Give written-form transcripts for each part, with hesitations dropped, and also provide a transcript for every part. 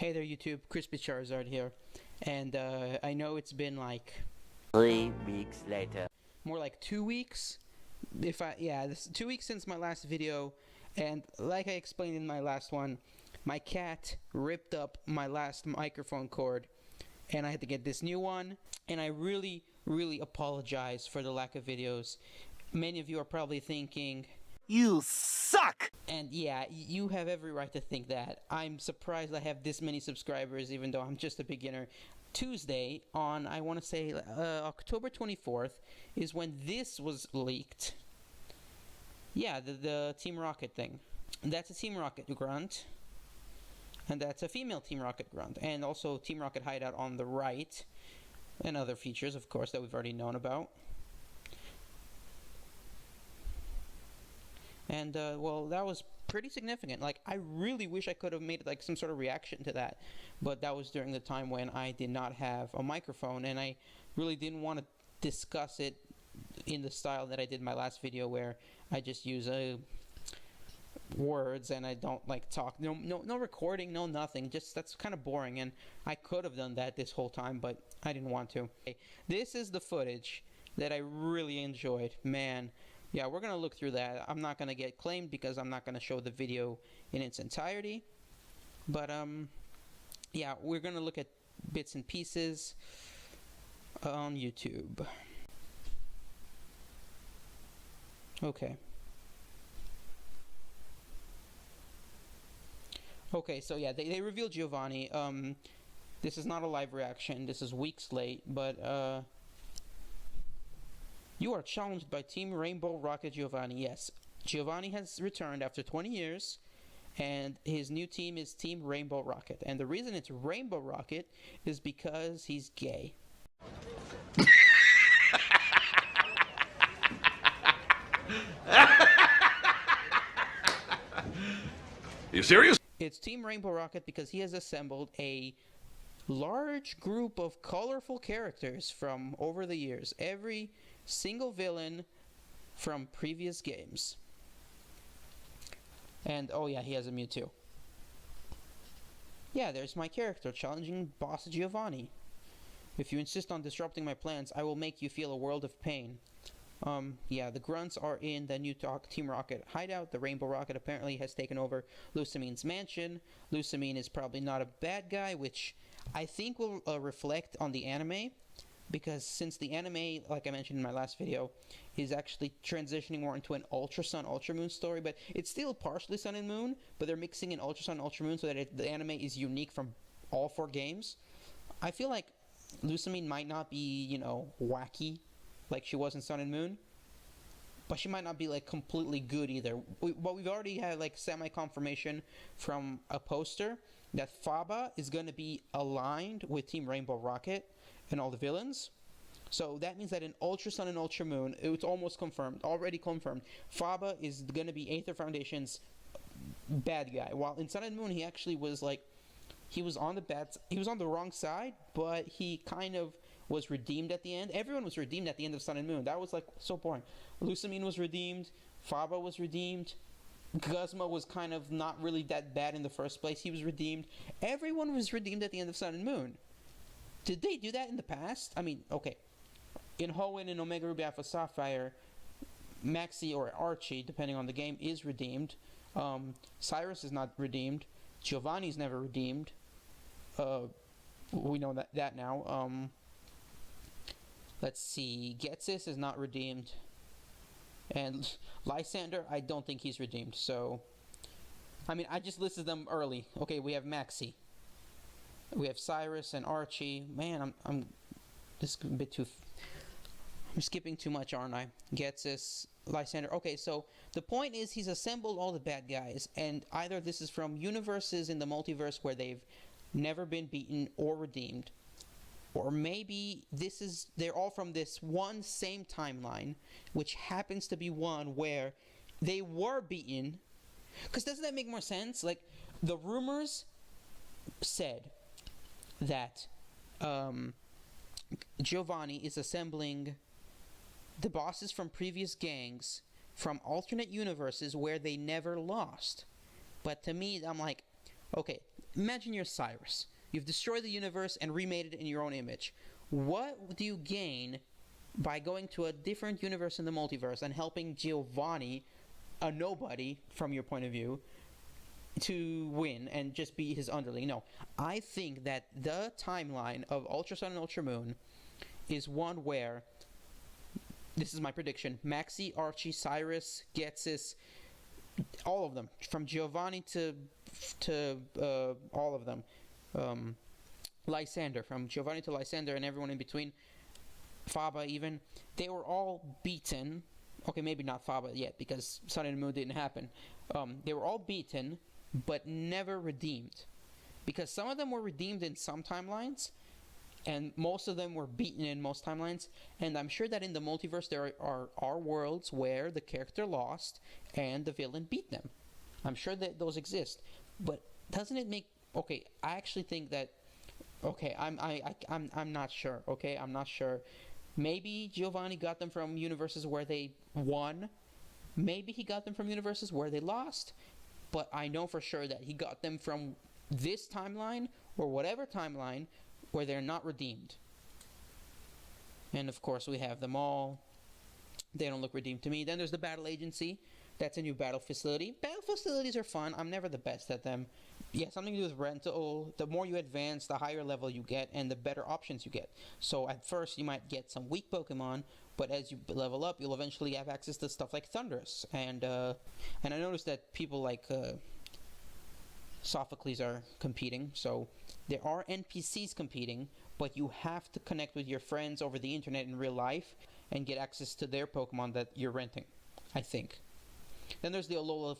Hey there, YouTube. Crispy Charizard here, and I know it's been like 3 weeks later. more like 2 weeks. This 2 weeks since my last video, and like I explained in my last one, my cat ripped up my last microphone cord, and I had to get this new one. And I really, really apologize for the lack of videos. Many of you are probably thinking, You suck! and yeah, you have every right to think that. I'm surprised I have this many subscribers, even though I'm just a beginner. Tuesday, on, I want to say, October 24th, is when this was leaked. Yeah, the Team Rocket thing. That's a Team Rocket grunt. And that's a female Team Rocket grunt. And also Team Rocket hideout on the right. And other features, of course, that we've already known about. And, well, that was pretty significant. Like, I really wish I could have made, like, some sort of reaction to that. But that was during the time when I did not have a microphone. And I really didn't want to discuss it in the style that I did in my last video, where I just use words and I don't, like, talk. No recording, no nothing. Just, that's kind of boring. And I could have done that this whole time, but I didn't want to. Okay, this is the footage that I really enjoyed. Man. Yeah, we're going to look through that. I'm not going to get claimed because I'm not going to show the video in its entirety. But, yeah, we're going to look at bits and pieces on YouTube. Okay. Okay, so yeah, they revealed Giovanni. This is not a live reaction. This is weeks late, but, you are challenged by Team Rainbow Rocket Giovanni. Yes, Giovanni has returned after 20 years, and his new team is Team Rainbow Rocket. And the reason it's Rainbow Rocket is because he's gay. You serious? It's Team Rainbow Rocket because he has assembled a large group of colorful characters from over the years. Every single villain from previous games. And, oh yeah, he has a Mewtwo. Yeah, there's my character challenging Boss Giovanni. If you insist on disrupting my plans, I will make you feel a world of pain. Yeah, the grunts are in the new Team Rocket hideout. The Rainbow Rocket apparently has taken over Lucamine's mansion. Lucamine is probably not a bad guy, which I think will reflect on the anime. Because since the anime, like I mentioned in my last video, is actually transitioning more into an Ultra Sun, Ultra Moon story, but it's still partially Sun and Moon, but they're mixing in Ultra Sun, Ultra Moon so that the anime is unique from all 4 games. I feel like Lucamine might not be, you know, wacky like she was in Sun and Moon, but she might not be, like, completely good either. But we've already had, like, semi-confirmation from a poster that Faba is going to be aligned with Team Rainbow Rocket and all the villains. So that means that in Ultra Sun and Ultra Moon, it's almost confirmed, already confirmed, Faba is going to be Aether Foundation's bad guy. While in Sun and Moon, he actually was like, he was on the wrong side, but he kind of was redeemed at the end. Everyone was redeemed at the end of Sun and Moon. That was, like, so boring. Lucamine was redeemed, Faba was redeemed, Guzma was kind of not really that bad in the first place. He was redeemed. Everyone was redeemed at the end of Sun and Moon. Did they do that in the past? I mean, okay. In Hoenn and Omega Ruby Alpha Sapphire, Maxie or Archie, depending on the game, is redeemed. Cyrus is not redeemed. Giovanni's never redeemed. We know that now. Let's see. Ghetsis is not redeemed. And Lysander, I don't think he's redeemed. So, I mean, I just listed them early. Okay, we have Maxie. We have Cyrus and Archie. Man, I'm just a bit too... I'm skipping too much, aren't I? Ghetsis, Lysander. Okay, so the point is he's assembled all the bad guys, and either this is from universes in the multiverse where they've never been beaten or redeemed, or maybe they're all from this one same timeline, which happens to be one where they were beaten. Because doesn't that make more sense? Like, the rumors said that Giovanni is assembling the bosses from previous gangs from alternate universes where they never lost. But to me, I'm like, okay, imagine you're Cyrus. You've destroyed the universe and remade it in your own image. What do you gain by going to a different universe in the multiverse and helping Giovanni, a nobody from your point of view, to win and just be his underling? No, I think that the timeline of Ultra Sun and Ultra Moon is one where, this is my prediction, Maxi, Archie, Cyrus, Getsis, all of them, from Giovanni to all of them, Lysander, from Giovanni to Lysander and everyone in between, Faba even, they were all beaten. Okay, maybe not Faba yet, because Sun and Moon didn't happen. They were all beaten, but never redeemed. Because some of them were redeemed in some timelines, and most of them were beaten in most timelines. And I'm sure that in the multiverse there are worlds where the character lost and the villain beat them. I'm sure that those exist. But doesn't it make... Okay, I actually think that... Okay, I'm not sure. Okay, I'm not sure. Maybe Giovanni got them from universes where they won. Maybe he got them from universes where they lost. But I know for sure that he got them from this timeline, or whatever timeline, where they're not redeemed. And of course we have them all. They don't look redeemed to me. Then there's the Battle Agency. That's a new battle facility. Battle facilities are fun. I'm never the best at them. Yeah, something to do with rental. The more you advance, the higher level you get, and the better options you get. So at first you might get some weak Pokemon, but as you level up, you'll eventually have access to stuff like Thundurus. And I noticed that people like Sophocles are competing. So there are NPCs competing, but you have to connect with your friends over the internet in real life and get access to their Pokemon that you're renting, I think. Then there's the Alola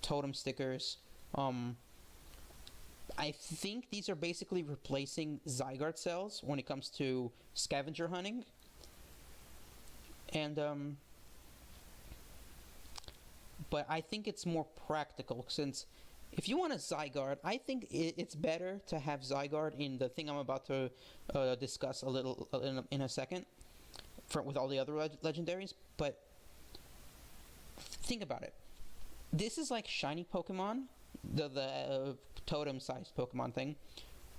totem stickers. I think these are basically replacing Zygarde cells when it comes to scavenger hunting. And but I think it's more practical, since if you want a Zygarde, I think it's better to have Zygarde in the thing I'm about to discuss a little in a second, with all the other legendaries. But think about it. This is like shiny Pokemon, the totem-sized Pokemon thing,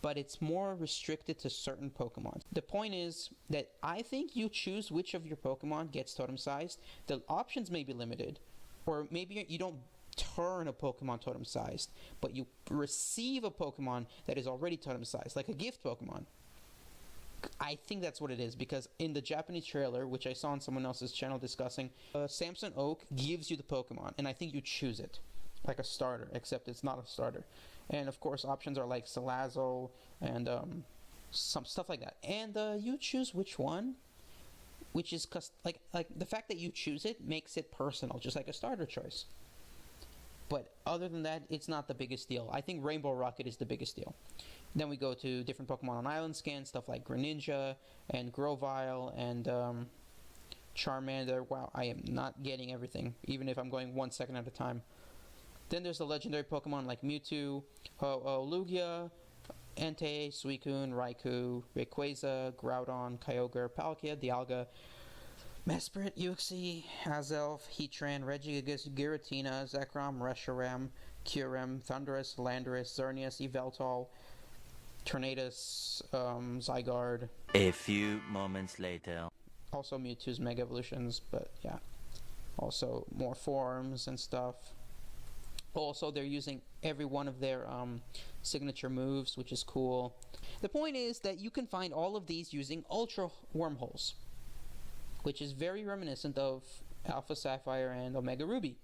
but it's more restricted to certain Pokemon. The point is that I think you choose which of your Pokemon gets totem-sized. The options may be limited, or maybe you don't turn a Pokemon totem-sized, but you receive a Pokemon that is already totem-sized, like a gift Pokemon. I think that's what it is, because in the Japanese trailer, which I saw on someone else's channel discussing, Samson Oak gives you the Pokemon, and I think you choose it, like a starter, except it's not a starter. And of course, options are like Salazzle and some stuff like that. And you choose which one, which is like the fact that you choose it makes it personal, just like a starter choice. But other than that, it's not the biggest deal. I think Rainbow Rocket is the biggest deal. Then we go to different Pokemon on Island Scan, stuff like Greninja and Grovyle and Charmander. Wow, I am not getting everything, even if I'm going 1 second at a time. Then there's the legendary Pokemon like Mewtwo, Lugia, Entei, Suicune, Raikou, Rayquaza, Groudon, Kyogre, Palkia, Dialga, Mesprit, Uxie, Azelf, Heatran, Regigigas, Giratina, Zekrom, Reshiram, Kyurem, Thundurus, Landorus, Xerneas, Yveltal, Tornadus, Zygarde. A few moments later. Also Mewtwo's Mega Evolutions, but yeah. Also more forms and stuff. Also, they're using every one of their signature moves, which is cool. The point is that you can find all of these using Ultra Wormholes, which is very reminiscent of Alpha Sapphire and Omega Ruby,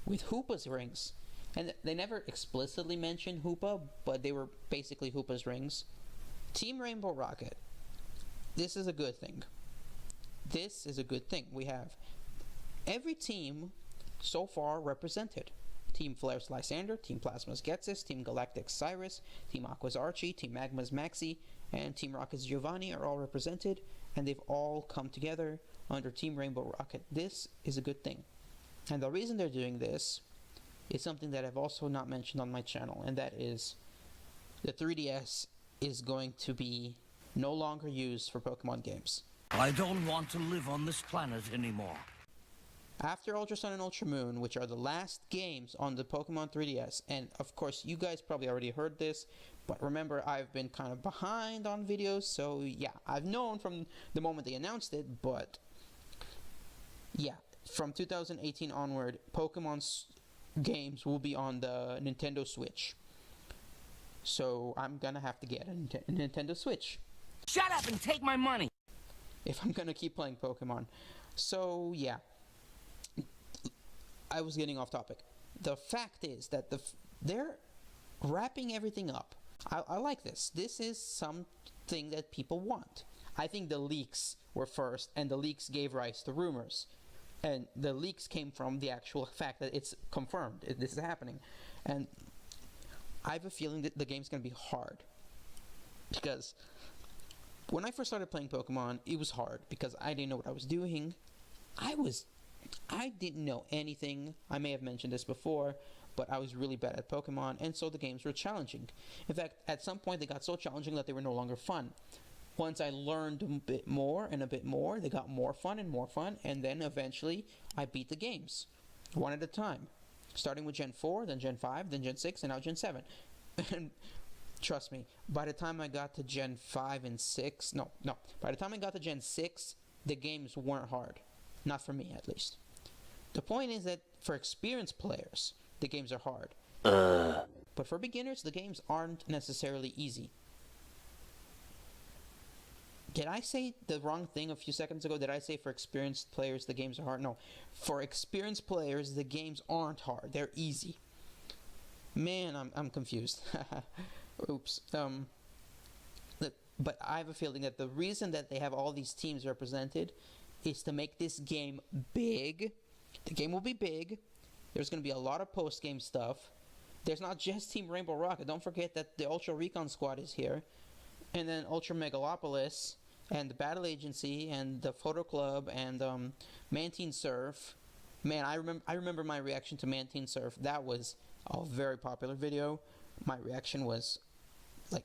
with Hoopa's rings. And they never explicitly mentioned Hoopa, but they were basically Hoopa's rings. Team Rainbow Rocket. This is a good thing. This is a good thing. We have every team so far represented. Team Flare's Lysander, Team Plasma's Getsis, Team Galactic's Cyrus, Team Aqua's Archie, Team Magma's Maxi, and Team Rocket's Giovanni are all represented, and they've all come together under Team Rainbow Rocket. This is a good thing. And the reason they're doing this is something that I've also not mentioned on my channel, and that is the 3DS is going to be no longer used for Pokemon games. I don't want to live on this planet anymore. After Ultra Sun and Ultra Moon, which are the last games on the Pokemon 3DS, and of course you guys probably already heard this, but remember I've been kind of behind on videos, so yeah, I've known from the moment they announced it, but yeah, from 2018 onward, Pokemon's games will be on the Nintendo Switch. So I'm gonna have to get a Nintendo Switch Shut up and take my money! if I'm gonna keep playing Pokemon. So yeah, I was getting off topic. The fact is that they're wrapping everything up. I like this. This is something that people want. I think the leaks were first, and the leaks gave rise to rumors. And the leaks came from the actual fact that it's confirmed. This is happening. And I have a feeling that the game's going to be hard. Because when I first started playing Pokemon, it was hard because I didn't know what I was doing. I didn't know anything. I may have mentioned this before, but I was really bad at Pokemon, and so the games were challenging. In fact, at some point they got so challenging that they were no longer fun. Once I learned a bit more, they got more fun, and then eventually I beat the games, one at a time. Starting with Gen 4, then Gen 5, then Gen 6, and now Gen 7. And trust me, by the time I got to Gen 5 and 6, by the time I got to Gen 6, the games weren't hard. Not for me, at least. The point is that for experienced players, the games are hard. But for beginners, the games aren't necessarily easy. Did I say the wrong thing a few seconds ago? Did I say for experienced players the games are hard? No. For experienced players, the games aren't hard. They're easy. Man, I'm confused. Oops. But I have a feeling that the reason that they have all these teams represented is to make this game big. The game will be big. There's going to be a lot of post-game stuff. There's not just Team Rainbow Rocket. Don't forget that the Ultra Recon Squad is here. And then Ultra Megalopolis, and the Battle Agency, and the Photo Club, and Mantine Surf. Man, I remember my reaction to Mantine Surf. That was a very popular video. My reaction was like,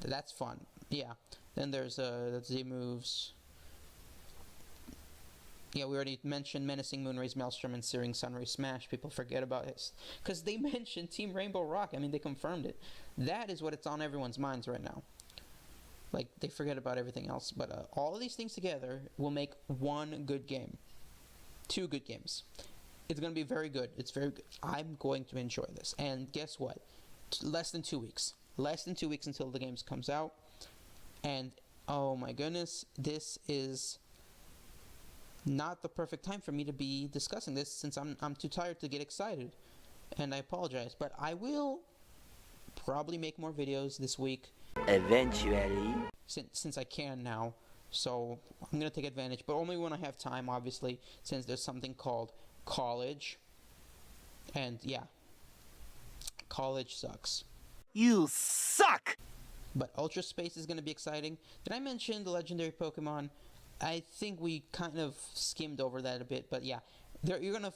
that's fun. Yeah. Then there's the Z-Moves. Yeah, we already mentioned Menacing Moonrays Maelstrom and Searing Sunray Smash. People forget about it because they mentioned Team Rainbow Rock. I mean, they confirmed it. That is what it's on everyone's minds right now. Like, they forget about everything else. But all of these things together will make one good game. 2 good games. It's going to be very good. It's very good. I'm going to enjoy this. And guess what? Less than 2 weeks. Less than 2 weeks until the games comes out. And, oh my goodness, this is not the perfect time for me to be discussing this since I'm too tired to get excited. And I apologize. But I will probably make more videos this week. Eventually. Since I can now. So I'm going to take advantage. But only when I have time, obviously. Since there's something called college. And yeah. College sucks. You suck! But Ultra Space is going to be exciting. Did I mention the legendary Pokemon? I think we kind of skimmed over that a bit, but yeah, you're gonna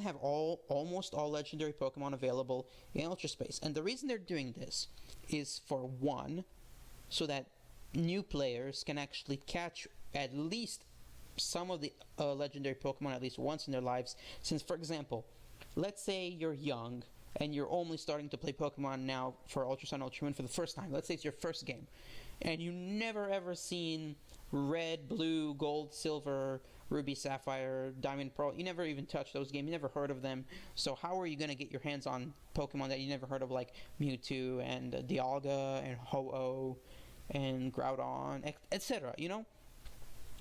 have almost all legendary Pokemon available in Ultra Space, and the reason they're doing this is for one, so that new players can actually catch at least some of the legendary Pokemon at least once in their lives. Since, for example, let's say you're young and you're only starting to play Pokemon now for Ultra Sun, Ultra Moon for the first time. Let's say it's your first game, and you never ever seen Red, Blue, Gold, Silver, Ruby, Sapphire, Diamond, Pearl. You never even touched those games. You never heard of them. So how are you going to get your hands on Pokemon that you never heard of, like Mewtwo and Dialga and Ho-Oh and Groudon, etc., you know?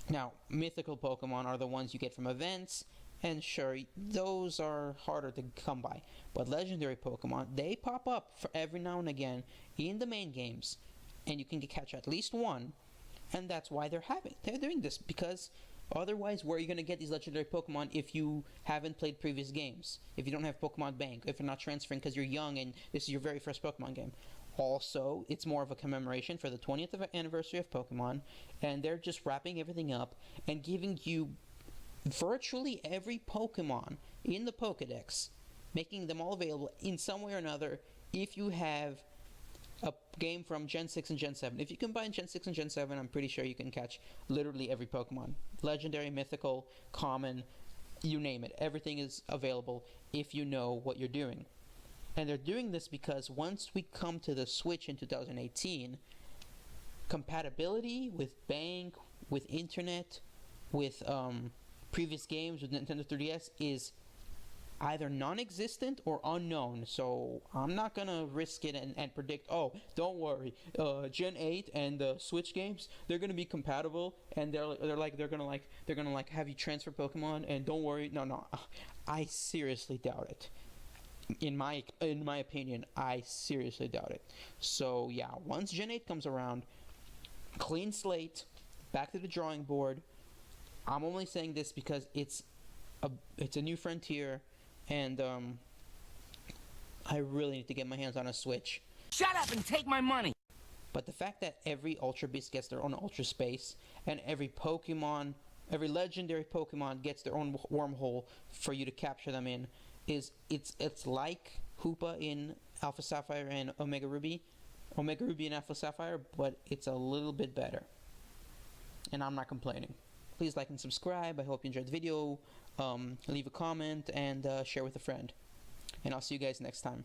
Now, mythical Pokemon are the ones you get from events, and sure, those are harder to come by. But legendary Pokemon, they pop up for every now and again in the main games, and you can catch at least one. And that's why they're doing this, because otherwise, where are you going to get these legendary Pokemon if you haven't played previous games? If you don't have Pokemon Bank, if you're not transferring because you're young and this is your very first Pokemon game. Also, it's more of a commemoration for the 20th anniversary of Pokemon, and they're just wrapping everything up and giving you virtually every Pokemon in the Pokedex, making them all available in some way or another if you have a game from Gen 6 and Gen 7. If you combine Gen 6 and Gen 7, I'm pretty sure you can catch literally every Pokemon. Legendary, mythical, common, you name it. Everything is available if you know what you're doing. And they're doing this because once we come to the Switch in 2018, compatibility with bank, with internet, with previous games with Nintendo 3DS is either non-existent or unknown. So I'm not gonna risk it and predict, oh, don't worry, Gen 8 and the Switch games, they're gonna be compatible, and they're gonna have you transfer Pokemon, and don't worry. No, I seriously doubt it. In my opinion, I seriously doubt it. So yeah, once Gen 8 comes around, clean slate, back to the drawing board. I'm only saying this because it's a new frontier, and I really need to get my hands on a Switch. Shut up and take my money! But the fact that every Ultra Beast gets their own Ultra Space, and every legendary Pokemon gets their own wormhole for you to capture them in, it's like Hoopa in Alpha Sapphire and Omega Ruby and Alpha Sapphire, but it's a little bit better. And I'm not complaining. Please like and subscribe. I hope you enjoyed the video. Leave a comment and share with a friend. And I'll see you guys next time.